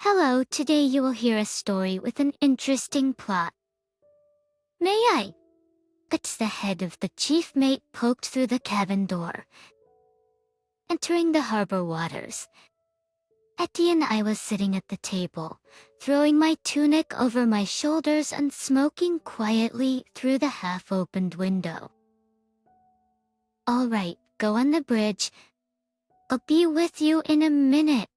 Hello, today you will hear a story with an interesting plot. May I? It's the head of the chief mate poked through the cabin door. Entering the harbor waters. Etty and I was sitting at the table, throwing my tunic over my shoulders and smoking quietly through the half-opened window. All right, go on the bridge. I'll be with you in a minute.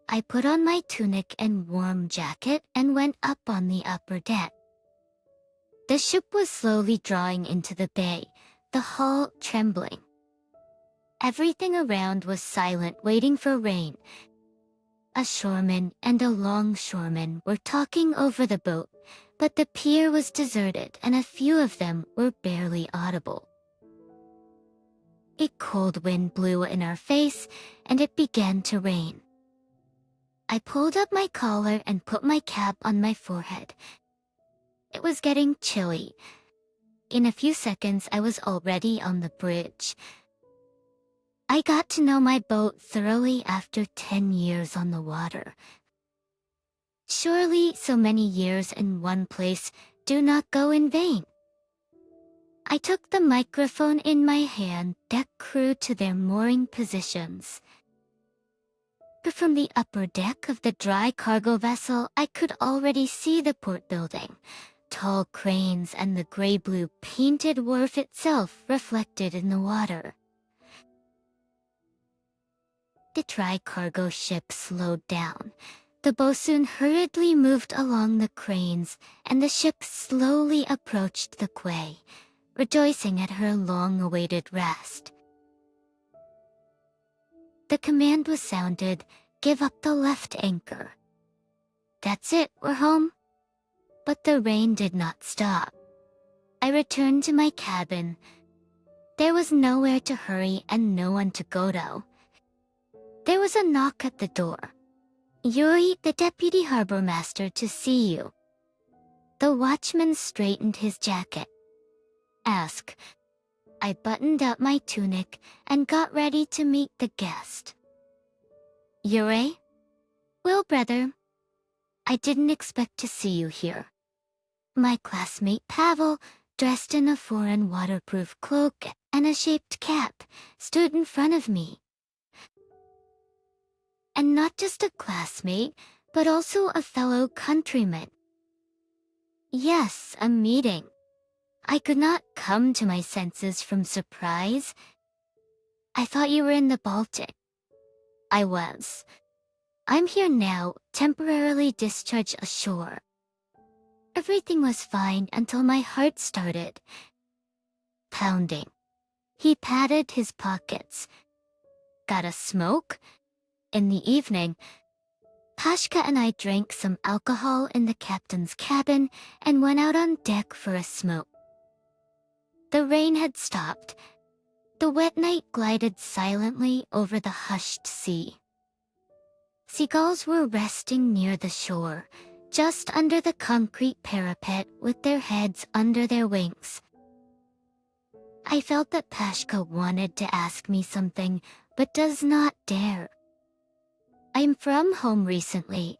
I put on my tunic and warm jacket and went up on the upper deck. The ship was slowly drawing into the bay, the hull trembling. Everything around was silent, waiting for rain. A shoreman and a longshoreman were talking over the boat, but the pier was deserted and a few of them were barely audible. A cold wind blew in our face and it began to rain. I pulled up my collar and put my cap on my forehead. It was getting chilly. In a few seconds, I was already on the bridge. I got to know my boat thoroughly after 10 years on the water. Surely so many years in one place do not go in vain. I took the microphone in my hand, deck crew to their mooring positions. From the upper deck of the dry cargo vessel, I could already see the port building, tall cranes and the gray-blue painted wharf itself reflected in the water. The dry cargo ship slowed down. The bosun hurriedly moved along the cranes, and the ship slowly approached the quay, rejoicing at her long-awaited rest. The command was sounded, "Give up the left anchor." That's it, we're home. But the rain did not stop. I returned to my cabin. There was nowhere to hurry and no one to go to. There was a knock at the door. "Yuri, the deputy harbor master to see you." The watchman straightened his jacket. "Ask." I buttoned up my tunic and got ready to meet the guest. "Yuri?" "Well, brother. I didn't expect to see you here." My classmate Pavel, dressed in a foreign waterproof cloak and a shaped cap, stood in front of me. And not just a classmate, but also a fellow countryman. Yes, a meeting. I could not come to my senses from surprise. "I thought you were in the Baltic." "I was. I'm here now, temporarily discharged ashore." Everything was fine until my heart started pounding. He patted his pockets. "Got a smoke?" In the evening, Pashka and I drank some alcohol in the captain's cabin and went out on deck for a smoke. The rain had stopped. The wet night glided silently over the hushed sea. Seagulls were resting near the shore, just under the concrete parapet with their heads under their wings. I felt that Pashka wanted to ask me something, but does not dare. I'm from home recently.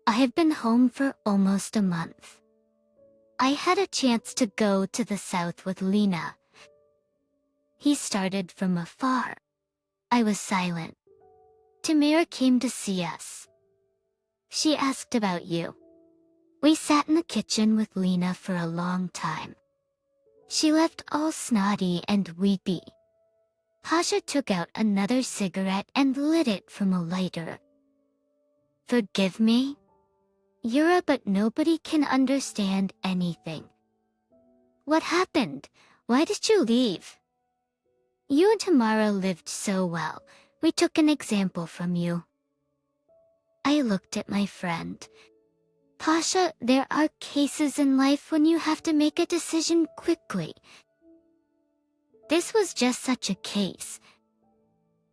I have been home for almost a month. I had a chance to go to the south with Lena. He started from afar. I was silent. Tamara came to see us. She asked about you. We sat in the kitchen with Lena for a long time. She left all snotty and weepy. Pasha took out another cigarette and lit it from a lighter. "Forgive me? Yura, but nobody can understand anything. What happened? Why did you leave? You and Tamara lived so well. We took an example from you." I looked at my friend. "Pasha, there are cases in life when you have to make a decision quickly. This was just such a case."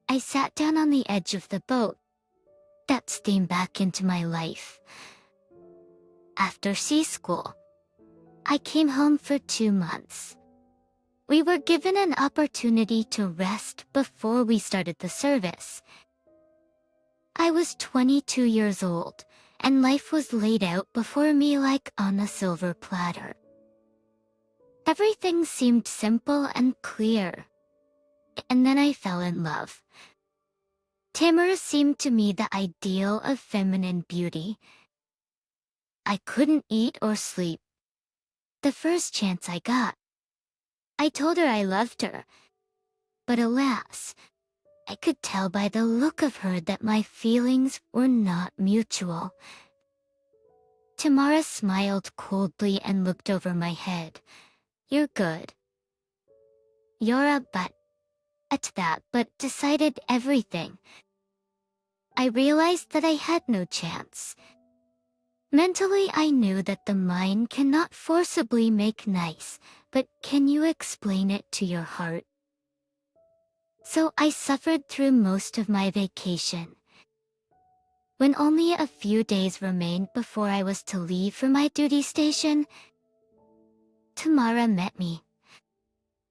I sat down on the edge of the boat. That steamed back into my life. After sea school, I came home for 2 months. We were given an opportunity to rest before we started the service. I was 22 years old, and life was laid out before me like on a silver platter. Everything seemed simple and clear. And then I fell in love. Tamara seemed to me the ideal of feminine beauty. I couldn't eat or sleep. The first chance I got, I told her I loved her. But alas, I could tell by the look of her that my feelings were not mutual. Tamara smiled coldly and looked over my head. "You're good. You're a but." At that but decided everything. I realized that I had no chance. Mentally, I knew that the mind cannot forcibly make nice, but can you explain it to your heart? So I suffered through most of my vacation. When only a few days remained before I was to leave for my duty station, Tamara met me.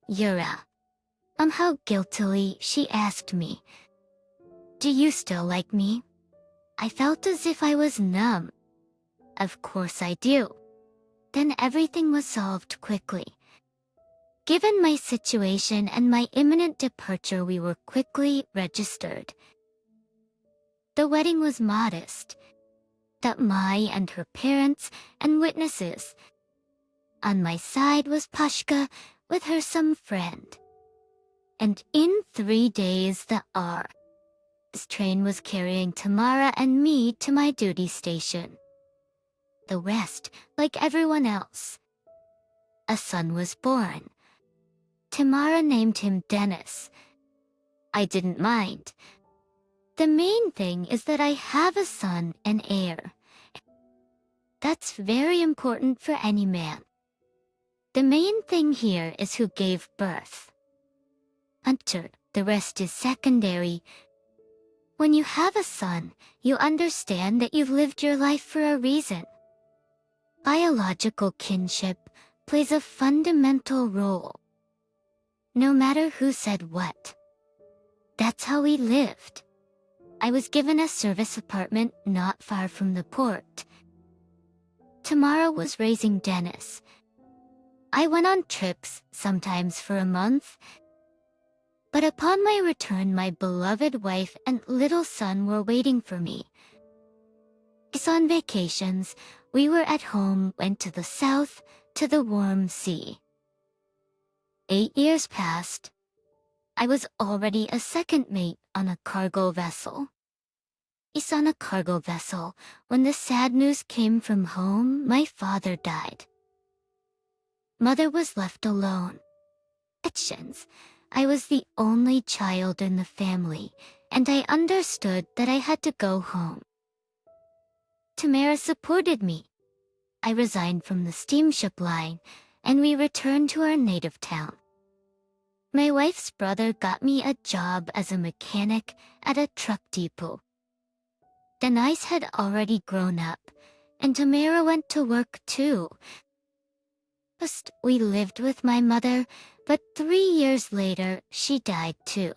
"Yura." How guiltily she asked me, "Do you still like me?" I felt as if I was numb. "Of course I do." Then everything was solved quickly. Given my situation and my imminent departure, we were quickly registered. The wedding was modest. That Mai and her parents and witnesses. On my side was Pashka with her some friend. And in 3 days the This train was carrying Tamara and me to my duty station. The rest, like everyone else. A son was born. Tamara named him Dennis. I didn't mind. The main thing is that I have a son and heir. That's very important for any man. The main thing here is who gave birth. Hunter, the rest is secondary. When you have a son, you understand that you've lived your life for a reason. Biological kinship plays a fundamental role. No matter who said what. That's how we lived. I was given a service apartment not far from the port. Tamara was raising Dennis. I went on trips, sometimes for a month. But upon my return, my beloved wife and little son were waiting for me. On vacations, we were at home, went to the south, to the warm sea. 8 years passed. I was already a second mate on a cargo vessel. On a cargo vessel, when the sad news came from home, my father died. Mother was left alone. I was the only child in the family, and I understood that I had to go home. Tamara supported me. I resigned from the steamship line, and we returned to our native town. My wife's brother got me a job as a mechanic at a truck depot. Denise had already grown up, and Tamara went to work too. First, we lived with my mother, but 3 years later, she died too.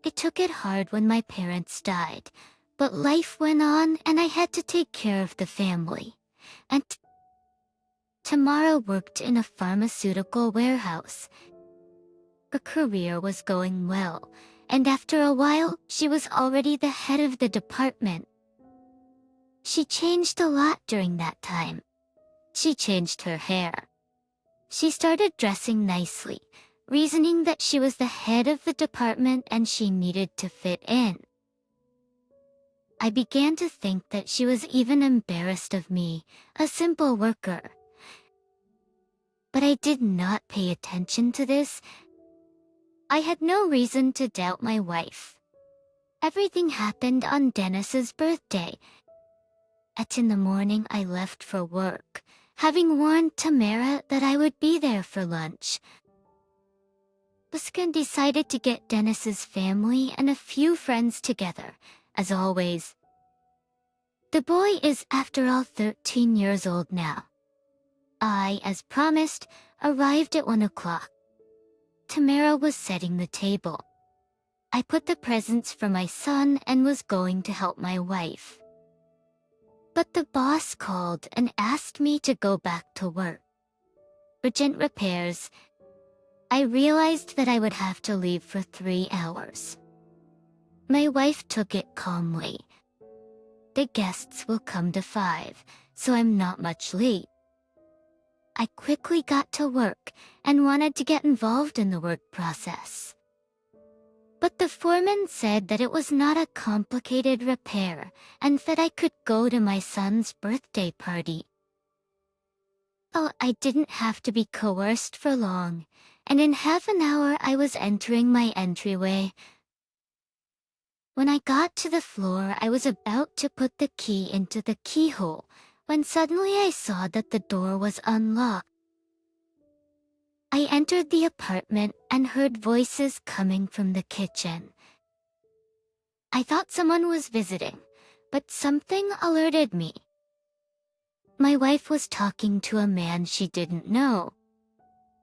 I took it hard when my parents died, but life went on and I had to take care of the family. And Tamara worked in a pharmaceutical warehouse. Her career was going well, and after a while, she was already the head of the department. She changed a lot during that time. She changed her hair. She started dressing nicely, reasoning that she was the head of the department and she needed to fit in. I began to think that she was even embarrassed of me, a simple worker. But I did not pay attention to this. I had no reason to doubt my wife. Everything happened on Dennis's birthday. In the morning I left for work, having warned Tamara that I would be there for lunch. Buskin decided to get Dennis's family and a few friends together, as always. The boy is, after all, 13 years old now. I, as promised, arrived at 1 o'clock. Tamara was setting the table. I put the presents for my son and was going to help my wife. But the boss called and asked me to go back to work. Urgent repairs. I realized that I would have to leave for 3 hours. My wife took it calmly. The guests will come to 5, so I'm not much late. I quickly got to work and wanted to get involved in the work process. But the foreman said that it was not a complicated repair and that I could go to my son's birthday party. Oh, I didn't have to be coerced for long, and in half an hour I was entering my entryway. When I got to the floor, I was about to put the key into the keyhole when suddenly I saw that the door was unlocked. I entered the apartment and heard voices coming from the kitchen. I thought someone was visiting, but something alerted me. My wife was talking to a man she didn't know.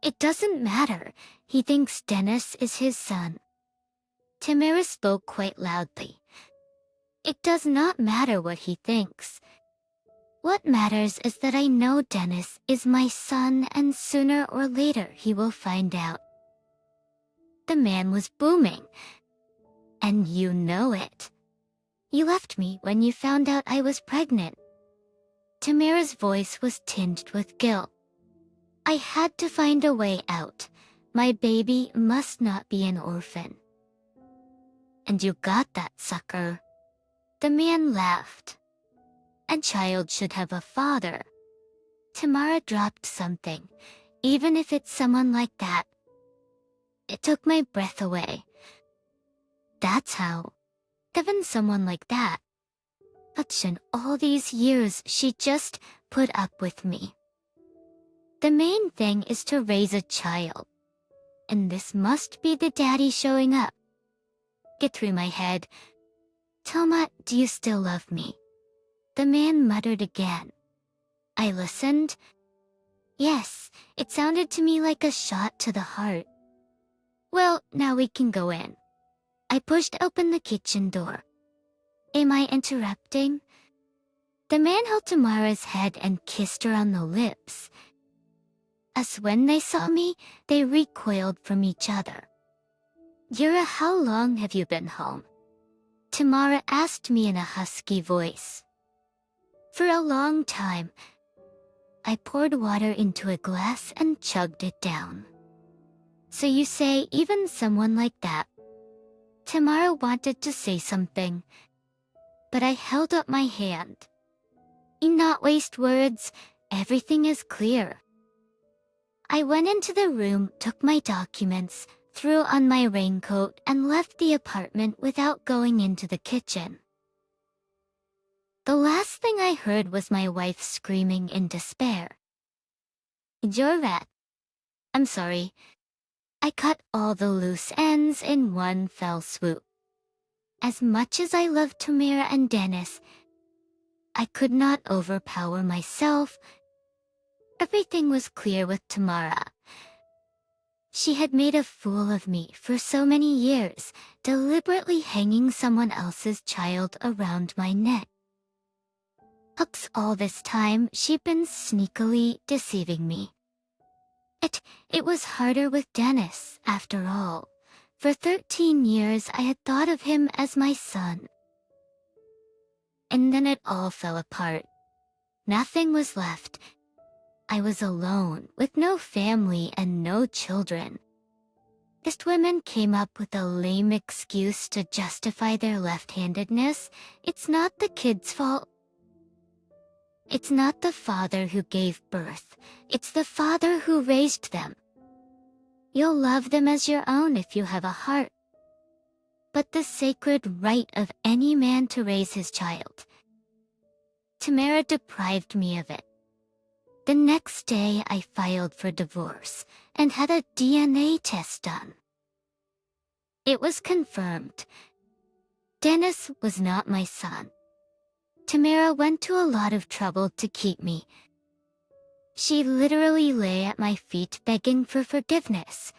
It doesn't matter, he thinks Dennis is his son. Tamara spoke quite loudly. It does not matter what he thinks. What matters is that I know Dennis is my son and sooner or later he will find out. The man was booming. And you know it. You left me when you found out I was pregnant. Tamara's voice was tinged with guilt. I had to find a way out. My baby must not be an orphan. And you got that, sucker. The man laughed. A child should have a father. Tamara dropped something, even if it's someone like that. It took my breath away. That's how. Given someone like that. But in all these years, she just put up with me. The main thing is to raise a child. And this must be the daddy showing up. Get through my head. Toma, do you still love me? The man muttered again. I listened. Yes, it sounded to me like a shot to the heart. Well, now we can go in. I pushed open the kitchen door. Am I interrupting? The man held Tamara's head and kissed her on the lips. As when they saw me, they recoiled from each other. Yura, how long have you been home? Tamara asked me in a husky voice. For a long time. I poured water into a glass and chugged it down. So you say even someone like that? Tamara wanted to say something, but I held up my hand. Do not waste words, everything is clear. I went into the room, took my documents, threw on my raincoat, and left the apartment without going into the kitchen. The last thing I heard was my wife screaming in despair. You're rat. I'm sorry. I cut all the loose ends in one fell swoop. As much as I loved Tamara and Dennis, I could not overpower myself. Everything was clear with Tamara. She had made a fool of me for so many years, deliberately hanging someone else's child around my neck. All this time, she'd been sneakily deceiving me. It was harder with Dennis, after all. For 13 years, I had thought of him as my son. And then it all fell apart. Nothing was left. I was alone, with no family and no children. These women came up with a lame excuse to justify their left-handedness. It's not the kid's fault. It's not the father who gave birth. It's the father who raised them. You'll love them as your own if you have a heart. But the sacred right of any man to raise his child. Tamara deprived me of it. The next day I filed for divorce and had a DNA test done. It was confirmed. Dennis was not my son. Tamara went to a lot of trouble to keep me. She literally lay at my feet begging for forgiveness.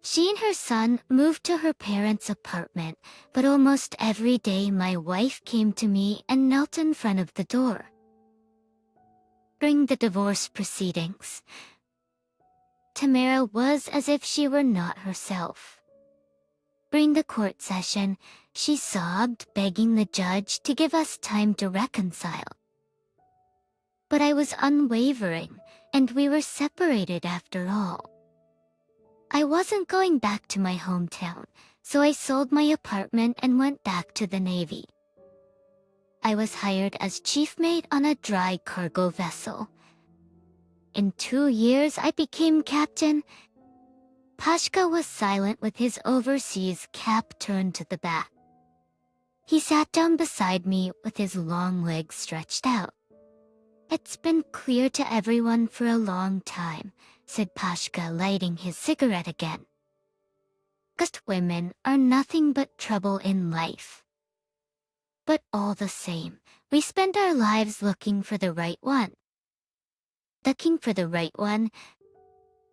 She and her son moved to her parents' apartment, but almost every day my wife came to me and knelt in front of the door. During the divorce proceedings, Tamara was as if she were not herself. During the court session, she sobbed, begging the judge to give us time to reconcile. But I was unwavering, and we were separated after all. I wasn't going back to my hometown, so I sold my apartment and went back to the Navy. I was hired as chief mate on a dry cargo vessel. In 2 years, I became captain. Pashka was silent with his overseas cap turned to the back. He sat down beside me with his long legs stretched out. "It's been clear to everyone for a long time," said Pashka, lighting his cigarette again. "Just women are nothing but trouble in life. But all the same, we spend our lives looking for the right one." Looking for the right one?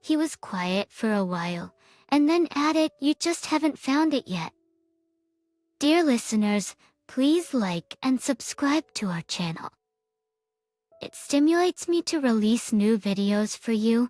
He was quiet for a while, and then added, "You just haven't found it yet." Dear listeners, please like and subscribe to our channel. It stimulates me to release new videos for you,